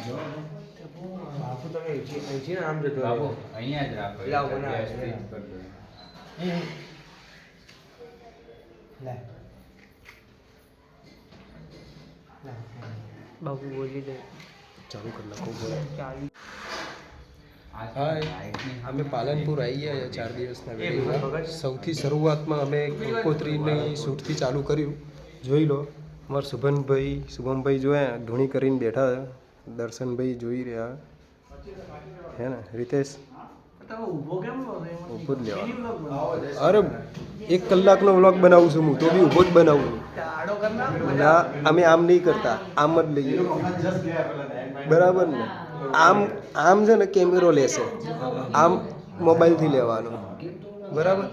બાપુ તમે અહીંથી આમ જતો બાપુ અહીંયા જ રાખો. લાવો, બનાવો. વ્યવસ્થિત કરી દો. બાપુ બોલી દે ચાલુ કરી નાખો બોલો. ચાલુ હાય, અમે પાલનપુર આવી ગયા 4 દિવસના વેડિંગમાં. સૌથી શરૂઆતમાં અમે કંકોત્રીની શૂટથી ચાલુ કર્યું. જોઈ લો, અમારા શુભમભાઈ જોયા ધૂણી કરીને બેઠા છે. દર્શનભાઈ જોઈ રહ્યા હે ને. રીતેશ ઊભો જ લેવા. અરે 1 કલાકનો વ્લોગ બનાવું છું હું, તો બી ઊભો જ બનાવું. ના, અમે આમ નહીં કરતા, આમ જ લઈએ. બરાબર ને? આમ છે ને કેમેરો લેશે, આમ મોબાઈલથી લેવાનો. બરાબર.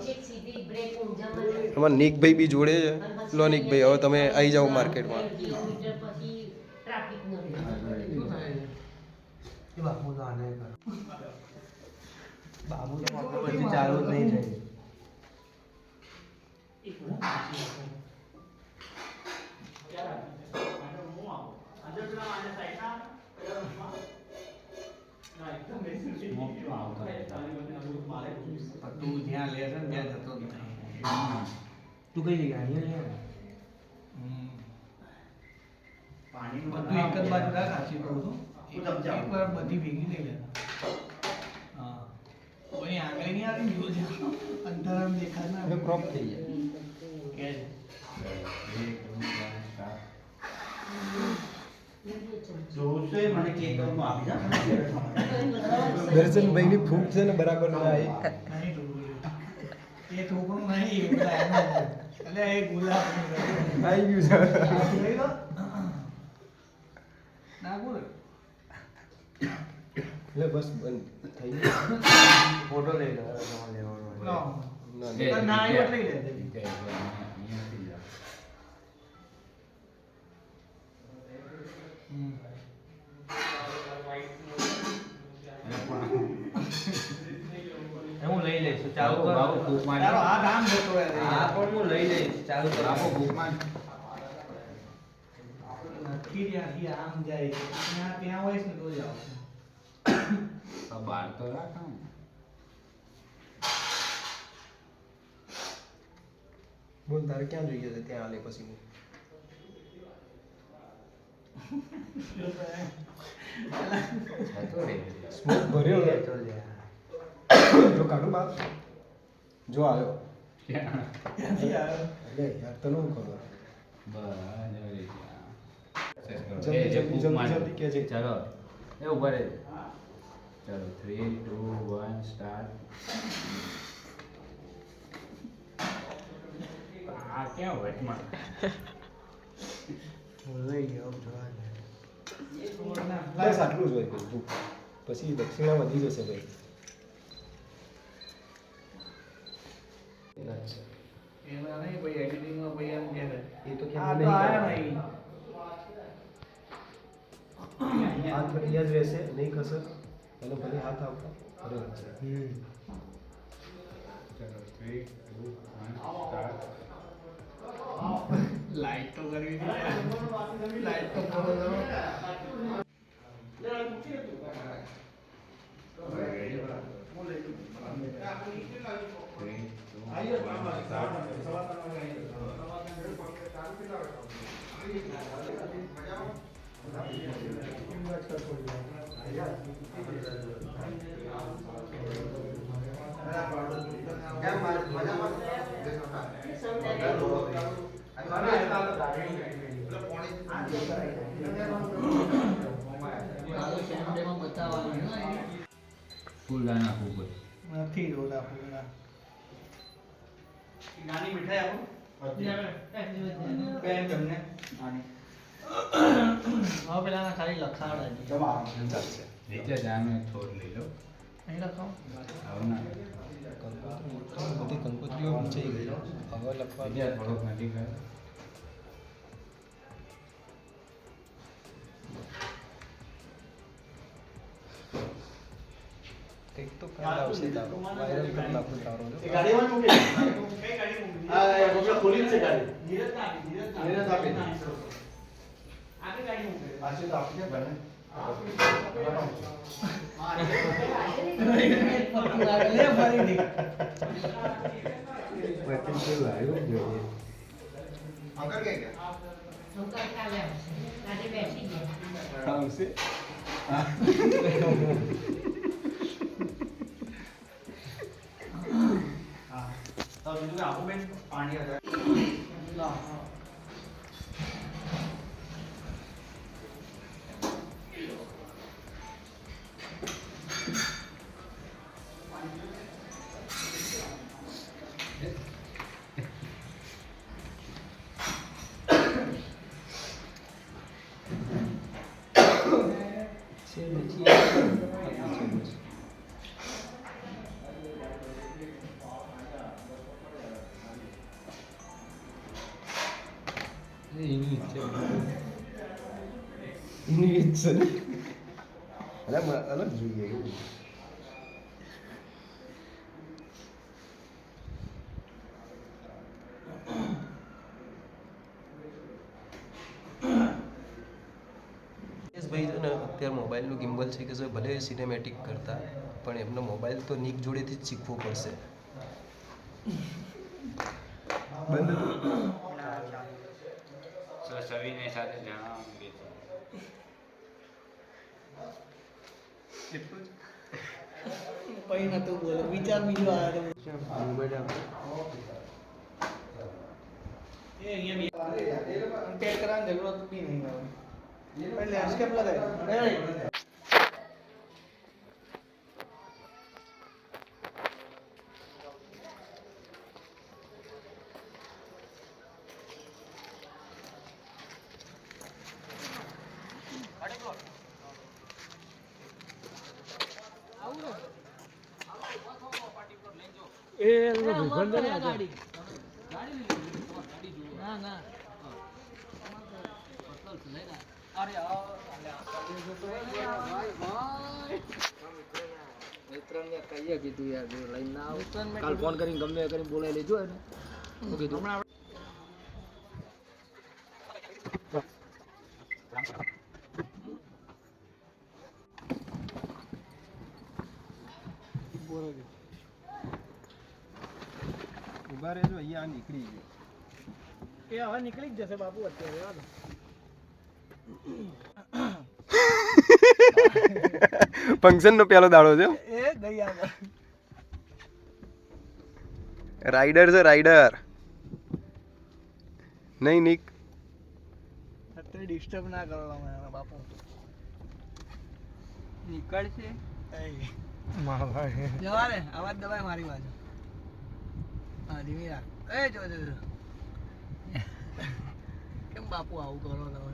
અમારા નિકભાઈ બી જોડે છે. લો નિકભાઈ, હવે તમે આવી જાઓ માર્કેટમાં. બાપુ તો આને બાબુ તો પછી ચાલુ જ નહીં થાય. તું જ્યાં લે છે ને ત્યાં જતો જ નહીં. તું કઈ જગ્યાએ અહીંયા લે પાણી બધું એક જ બાજુ રાખ. સાચી કહું છું, એકવાર બધી ભેગી લઈ લે. હા, કોઈ આગળ નહીં આવી જોજે, અંધારામાં દેખાય ના. હવે ક્રોપ થઈ જાય. કે દર્શનભાઈની ફૂંક છે ને બરાબર ના આવી. એ થોકણું નહીં, એટલે એ ગુલાબ આવી ગયું છે. ના બોલ. એટલે બસ બંધ થઈ ગયું. ફોટો લઈ લો તમારે લેવાનો. ના, ના આવ્યો લઈ લે. અહીંયાથી જાઓ. હું લઈ લઈશ. ચાલુ બાપુ, કર. બાપુ, બુકમાં તારો હાથ આમ જતો રહે. હા, પણ હું લઈ લઈશ. ચાલુ કરો. બાપુ, બુકમાં નથી ત્યાંથી આમ જાય છે. ત્યાં હોય ને તો જ આવશે. તો બહાર તો રાખો ને. બોલ, તારે ક્યાં જોઈએ છે? ત્યાં આલે પછી હું જતો રહે. સ્મોક ભર્યો ને. જો કાઢું બાપ, જો આવ્યો. ત્યાંથી આવ્યો. એટલે યાર તને શું ખબર? બસ, જલ્દી જાઓ. જલ્દી, એ જે જલ્દી, બુકમાં જલ્દી કહેજે. ચાલો, એ ઉભા રહેજો. ચાલો, 3, 2, 1 સ્ટાર્ટ. આ ક્યાં વચમાં? હું લઈ ગયો જોવા દે. બસ આટલું જ હોય ભાઈ. તું પછી દક્ષિણા વધી જશે ભાઈ. એમાં નહીં ભાઈ, એડિટિંગમાં ભાઈ એમ કહે છે. એ તો આ ક્યાં તો આયા નહીં. હાથ અહીંયા જ રહેશે, નહીં ખસે. અને ભલે હાથ આવતા અરે છે. ચાલો, 3, 2, 1 સ્ટાર્ટ. લાઈટ તો કરવી છે. લાઈટ તો ફોલો કરો. ફૂલદાન નાખવું પડે. નથી રોલા ફૂલા. નાની મીઠાઈ આપો. બેન તમને નાની. હવે પેલા ખાલી લખાવડાવી. ચાલશે. નીચે જાને થોડ લઈ લો. અહીં લખાવો. આવું ના. બધી કંકોત્રીઓ ઊંચાઈ ગઈ. હવે લખવા બીજા થોડોક નથી ગયો. કંઈક તો કાંઈ આવશે તારો. વાયરલ કરી નાખું તારો જો. ગાડીમાં મૂકી. કઈ ગાડી મૂકી? હા, એ આપણે ખોલી છે ગાડી. ધીરજ આપી. આગળ ગાડી મૂકે. પાછી તો આપી દે બને. લે ફરીથી. લાવ. અલગ જોઈએ ભાઈ છે ને અત્યારે મોબાઈલનું ગિમ્બલ છે કે ભલે સિનેમેટિક કરતા પણ એમનો મોબાઈલ તો નીક જોડેથી જ શીખવો પડશે. બંધ સવિનય સાથે જણાવવા માંગે છે. પછી નતું બોલો, વિચાર બીજો આવ્યો તો. એ અહીંયા પેક કરવાની જરૂરત બી નહીં આવે. એટલે લેન્ડસ્કેપ લગાય. કાલ ફોન કરીને ગમે કરીને બોલાવી લેજો એને શું કીધું ઉભા રહેજો, અહીંયા નીકળી ગયો. એ હવે નીકળી જ જશે બાપુ અત્યારે. ફંક્શન નો પહેલો દાડો છે. એ ગઈ આગળ. રાઈડર છે રાઈડર. નહીં નીક અત્યારે ડિસ્ટર્બ ના કરો તમે બાપુ. નીકળશે જવા રે, અવાજ દબાય મારી બાજુ. હા ધીમી રાખ. એ જો કેમ બાપુ આવું કરો તમે?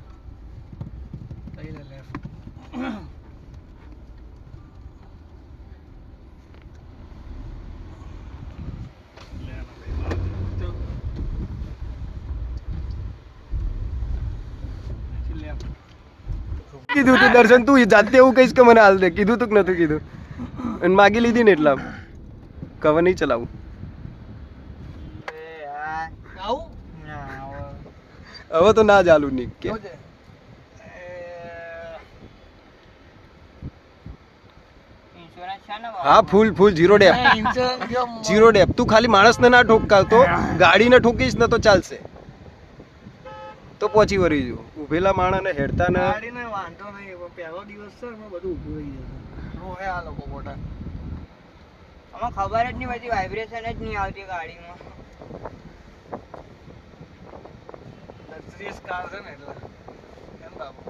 કઈ લે લેફ્ટ. કીધું તું દર્શન, તું જાતે એવું કહીશ કે મને હાલ દે? કીધું તું કે નતું કીધું? અને માગી લીધી ને એટલા કવર નહીં ચલાવું. હવે તો ના ચાલુ નીક કે હા ફૂલ ફૂલ ઝીરો ડેપ. Zero debt. તું ખાલી માણસને ના ઠોકાવતો, ગાડીને ઠોકીશ ને તો ચાલશે. તો પહોંચી વળી જો ઉભેલા માણસને હેડતા ને ગાડીને વાંધો નહીં, પણ પહેલો દિવસ છે એમાં બધું ઊભું રહી જશે. રોહે આ લોકો મોટા. આમાં ખબર જ નહીં પડતી, વાઇબ્રેશન જ નહીં આવતી ગાડીમાં. લક્ઝરીયસ કાર છે ને એટલે એમ બાપુ.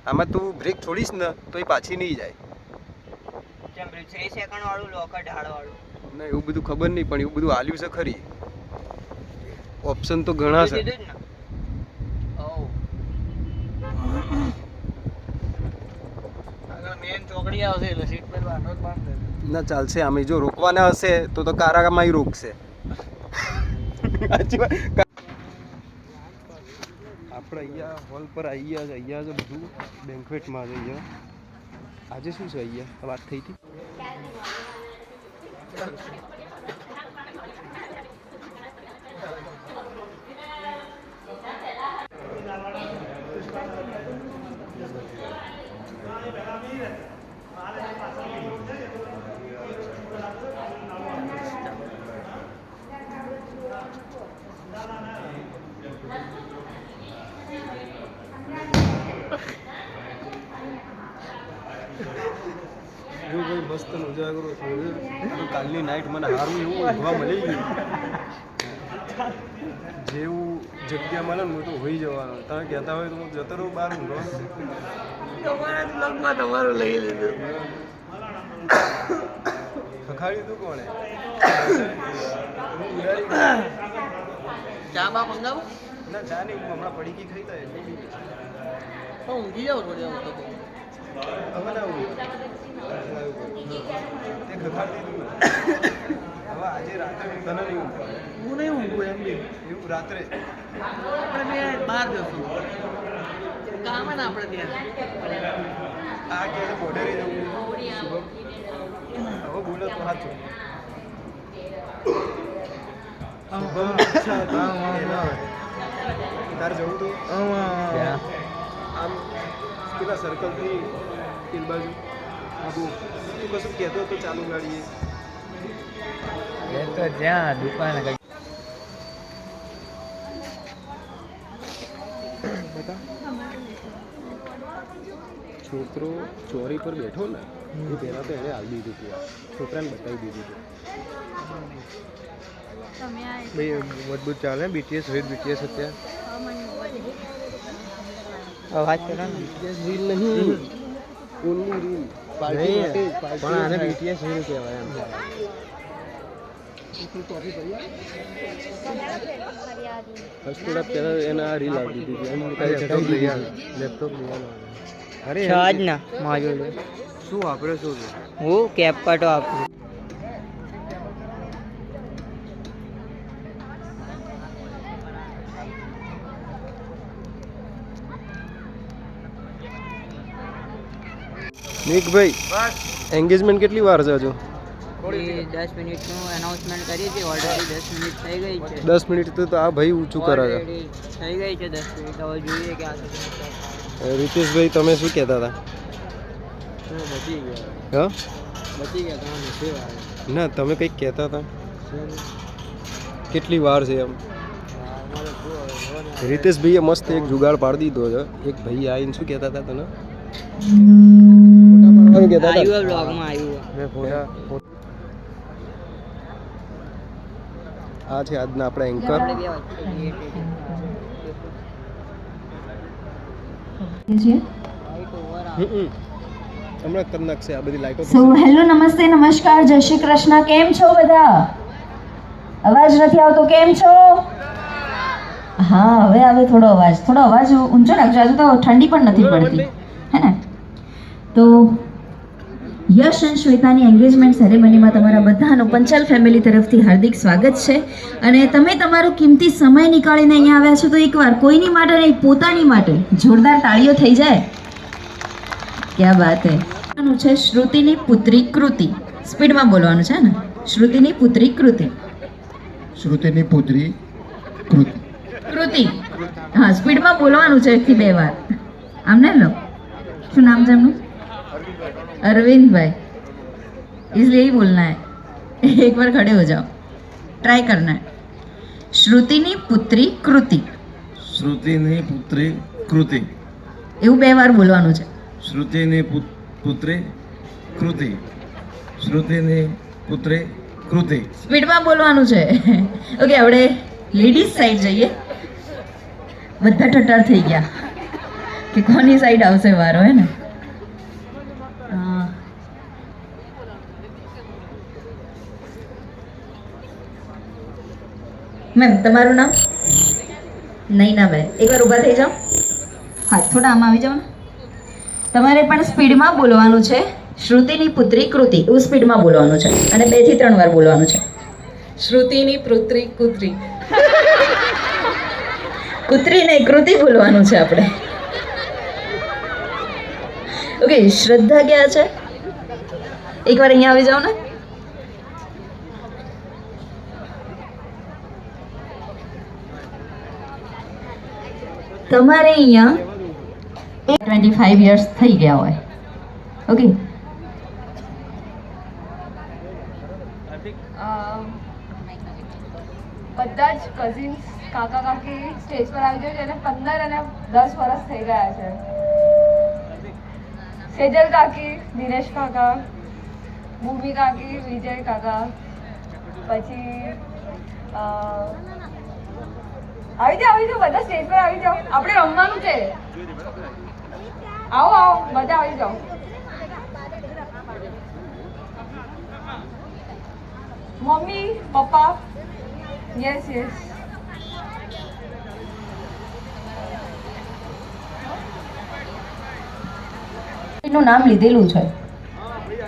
આમાં તું બ્રેક છોડીશ ને તો એ પાછી નહીં જાય. જેમ 3 સેકન્ડ વાળું લોકર ઢાળ વાળું ના એવું બધું ખબર નહીં, પણ એવું બધું હાલ્યું છે ખરી. ઓપ્શન તો ઘણા છે. દીધું જ ને. આગળ મેન ચોકડી આવશે એટલે સીટ પર વાંધો જ બાંધ દેજો. ના ચાલશે. આમે જો રોકવાના હશે તો કારામાં રોકશે. સાચી વાત. આપણે અહીંયા હોલ પર આવી ગયા છે. અહીંયા છે બધું બેન્ક્વેટમાં છે. અહીંયા આજે શું છે? અહીંયા વાત થઈ હતી. જો ભાઈ મસ્ત ઉજાગરો થયો કાલની નાઈટ મને હારું એવું ઊંઘવા મળી ગયું જેવું જગ્યા મળે ને હું તો હોઈ જવાનો તમે કહેતા હોય તો હું જતો રહું બહાર ઊંઘવા તમારા બ્લોગમાં તમારું લઈ લીધું ખખાડ્યું તું કોણે ચા બા મંગાવું ના ચા નહીં હું હમણાં પડીકી ખાઈ તા એટલે તો ઊંઘી જાવ થોડી વાર તો હવે ના ઊંઘ તે ખખાડી દીધું હવે આજે રાત્રે તને નહીં ઊંઘ હું નહીં ઊંઘું એમ બી એવું રાત્રે આપણે બે બહાર જશું કામ ને આપણે ત્યાં આ કે બોર્ડરે જવું શુભમ હવે બોલો તો સાચું તારે જવું તું આમ પેલા સર્કલથી પેલ બાજુ તું કશું કહેતો તો ચાલુ ગાડીએ એ તો જ્યાં દુકાન છોકરો ચોરી પર બેઠો ને એ પહેલાં તો એને હાલ દીધું હતું છોકરાને બતાવી દીધું હતું ભાઈ મજબૂત ચાલે બીટીએસ રીલ બીટીએસ અત્યારે વાત કરો ને બીટીએસ રીલ નહીં ઓનલી રીલ પાર્ટી પણ આને બીટીએસ રીલ કહેવાય એમ ફર્સ્ટ થોડા પહેલાં એને આ રીલ આપી દીધી એમ લેપટોપ લેવાનું અરે છ જ ના મારું શું વાપરે શું હું કેપ કટો આપું નિકભાઈ એન્ગેજમેન્ટ કેટલી વાર છે હજુ 10 મિનિટનું એનાઉન્સમેન્ટ કરી છે ઓલરેડી 10 મિનિટ થઈ ગઈ છે 10 મિનિટ તો આ ભાઈ ઊંચું કરે છે Already થઈ ગઈ છે 10 મિનિટ હવે જોઈએ કે આ રીતેશભાઈ તમે શું કહેતા હતા બચી ગયા હા બચી ગયા તમારે સેવા ના તમે કંઈક કહેતા હતા કેટલી વાર છે એમ રીતેશભાઈએ મસ્ત એક જુગાડ પાડી દીધો છે એક ભાઈ આવીને શું કહેતા હતા તને ફોટા પાડવાનું કહેતા હતા આવ્યું બ્લોગમાં આવ્યું મેં ફોટા આ છે આજના આપણા એન્કર આપણે બે વચ્ચે હમણાં કરી નાખશે આ બધી લાઈટો સો હેલો નમસ્તે નમસ્કાર જય શ્રી કૃષ્ણ કેમ છો બધા અવાજ નથી આવતો કેમ છો હા હવે આવે થોડો અવાજ ઊંચો રાખજો આજે તો ઠંડી પણ નથી પડતી હે ને તો યશ અને શ્વેતાની એન્ગેજમેન્ટ સેરેમનીમાં તમારા બધાનું પંચાલ ફેમિલી તરફથી હાર્દિક સ્વાગત છે અને તમે તમારો કિંમતી સમય નીકાળીને અહીંયા આવ્યા છો તો એકવાર કોઈની માટે નહીં પોતાની માટે જોરદાર તાળીઓ થઈ જાય ક્યાં વાત હે છે શ્રુતિની પુત્રી કૃતિ સ્પીડમાં બોલવાનું છે ને શ્રુતિની પુત્રી કૃતિ શ્રુતિની પુત્રી કૃતિ કૃતિ હા સ્પીડમાં બોલવાનું છે એકથી બે વાર આમને લો શું નામ છે એમનું अरविंद भाई इसलिए ही बोलना है एक बार खड़े हो जाओ ट्राई करना है श्रुतिनी पुत्री कृति શ્રુતિની પુત્રી કૃતિ એવું બે વાર બોલવાનું છે શ્રુતિની પુત્રી કૃતિ શ્રુતિની પુત્રી કૃતિ સ્પીડમાં બોલવાનું છે ઓકે આપણે લેડીઝ સાઈડ જઈએ બધા ઠઠાર થઈ ગયા કે કોની સાઈડ આવશે વારો હે ને મેમ તમારું નામ નૈનાબેન એકવાર ઊભા થઈ જાઓ હા થોડા આમાં આવી જાઓ ને તમારે પણ સ્પીડમાં બોલવાનું છે શ્રુતિની પુત્રી કૃતિ એવું સ્પીડમાં બોલવાનું છે અને 2 થી 3 વાર બોલવાનું છે શ્રુતિની પુત્રી કુત્રી કુત્રી નહીં કૃતિ બોલવાનું છે આપણે ઓકે શ્રદ્ધા ક્યાં છે એકવાર અહીંયા આવી જાઓ ને તમારે અહીંયા 25 યર્સ થઈ ગયા હોય ઓકે બધા જ કઝિન્સ કાકા કાકી સ્ટેજ પર આવી જાય જેને 15 અને 10 વર્ષ થઈ ગયા છે. સેજલ કાકી, દિનેશ કાકા, ભૂમિ કાકી, વિજય કાકા, પછી આવી જાઓ બધા સ્ટેજ પર આવી જાઓ, આપણે રમવાનું છે. આવો બધા આવી જાઓ. મમ્મી પપ્પા, યસ નું નામ લીધેલું છે.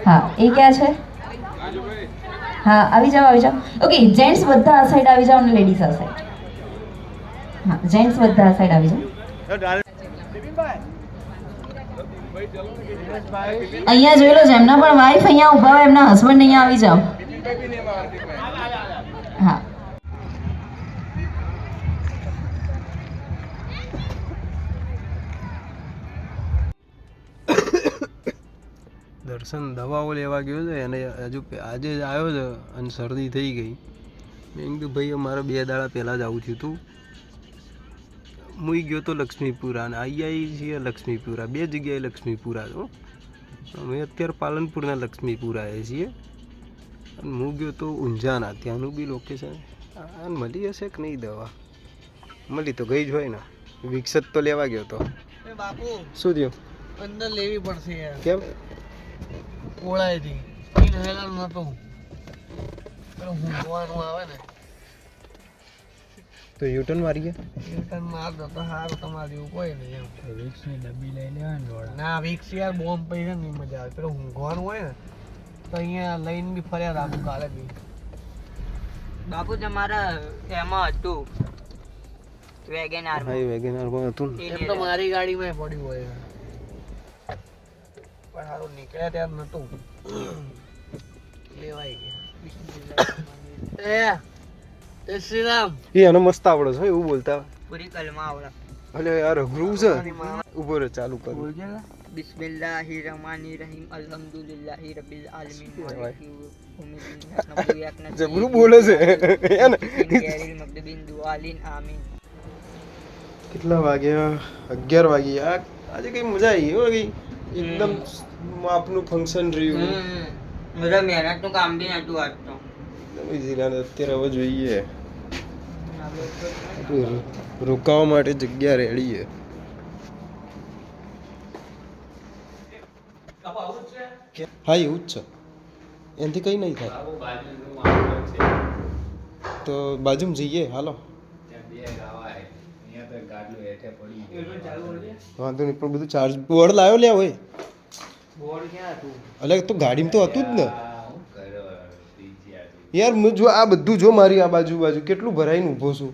હા એ ક્યાં છે? હા આવી જાઓ. ઓકે જેન્ટ્સ બધા આ સાઈડ આવી જાઓ અને લેડીઝ આ સાઈડ. હા જેન્ટ્સ બધા આ સાઈડ આવી જાઓ. અહીંયા જોઈ લો જેમના પણ વાઈફ અહીંયા ઊભા હોય એમના હસબન્ડ અહીંયા આવી જાઓ. હા દર્શન દવાઓ લેવા ગયો છે અને હજુ આજે જ આવ્યો છે અને શરદી થઈ ગઈ. મેં કીધું ભાઈ અમારે 2 દાડા પહેલાં જ આવું થયું હતું. હું ગયો તો લક્ષ્મીપુરા અને આવી છીએ લક્ષ્મીપુરા, 2 જગ્યાએ લક્ષ્મીપુરા છો. અમે અત્યારે પાલનપુરના લક્ષ્મીપુરા આવીએ છીએ અને હું ગયો તો ઊંઝાના, ત્યાંનું બી લોકેશન. અને મળી હશે કે નહીં દવા? મળી તો ગઈ જ હોય ને. વિકસત તો લેવા ગયો તો. બાપુ શું થયું? અંદર લેવી પડશે યાર. કેમ? ઓળાયથી ઇન્હેલર નતો પેલું ઊંઘવાનું આવે ને તો યુટર્ન મારીએ. રિટર્ન માર દો તો સારું, તમારે એવું કોઈ નહીં એમ. વિક્સની ડબ્બી લઈ લેવાની. ના વિક્સ યાર બોમ્બ પૈસે નહીં મજા આવે. પેલું ઊંઘવાનું હોય ને તો અહીંયા લઈને બી ફર્યા રાખું કાલે બી. બાપુ તમારા એમાં હતું વેગેનાર. હા વેગેનારમાં હતું ને. એમ તો મારી ગાડીમાં પડ્યું હોય પણ સારું નીકળ્યા ત્યારે નતું લેવાઈ ગયા. એ શ્રીરામ એ એનો મસ્ત આવડે છે એવું બોલતા. પૂરી કલમાં આવડે. અલે યાર અઘરું છે. ઉભો રહે ચાલુ કર. બિસ્મિલ્લાહિર્રહમાનિર્રહીમ અલ્હમ્દુલિલ્લાહી રબ્બિલ આલમીન જબરું બોલે છે. કેટલા વાગ્યા? 11 વાગ્યા. આજે કઈ મજા આવી હો. કઈ એકદમ આપનું ફંક્શન રહ્યું. બધા મહેનતનું કામ બી નતું આજ તો. અત્યારે હવે જોઈએ રોકાવા માટે જગ્યા રેડી છે. હા એવું જ છે, એનાથી કંઈ નહીં થાય. તો બાજુમાં જઈએ હાલો. વાંધો નહીં પણ બધું ચાર્જ બોર્ડ લાવ્યો લે હોય. અલે તો ગાડીમાં તો હતું જ ને યાર. જો આ બધું જો મારી આ બાજુ કેટલું ભરાઈને ઊભો છું.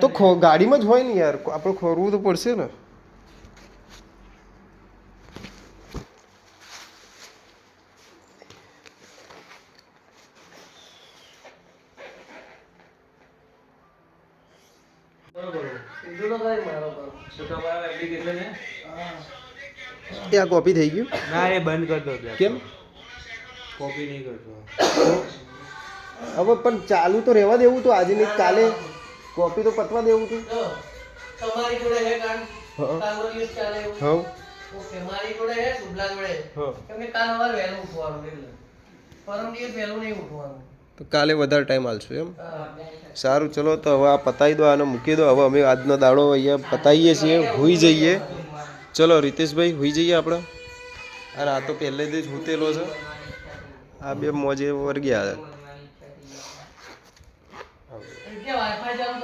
તો ગાડીમાં જ હોય ને યાર, આપણે ખોરવું તો પડશે ને. આ કોપી થઈ ગયું? ના એ બંધ કરી દો. કેમ કોપી નહીં કરતો હવે? પણ ચાલુ તો રહેવા દેવું તો આજે નહીં કાલે કોપી તો પતવા દેવું તું. તમારી જોડે હે કાન કાલનો દિવસ ચાલે એવું. હા ઓકે મારી જોડે હે સુબલા જોડે. કેમ કે કાલ સવારે વહેલું ઉઠવાનું એટલે પરમ દિવસ વહેલું નહીં ઉઠવાનું. તો કાલે વધારે ટાઈમ આલશું એમ? સારું ચલો તો હવે આ પતાવી દો, આને મૂકી દો. હવે અમે આજનો દાડો અહીંયા પતાવીએ છીએ, હોઈ જઈએ. ચલો રીતેશભાઈ હોઈ જઈએ આપણે. અને આ તો પહેલેથી જ હૂતેલો છે. આ બે મોજે વર્ગ્યા. વાઈફાઈ ચાલુ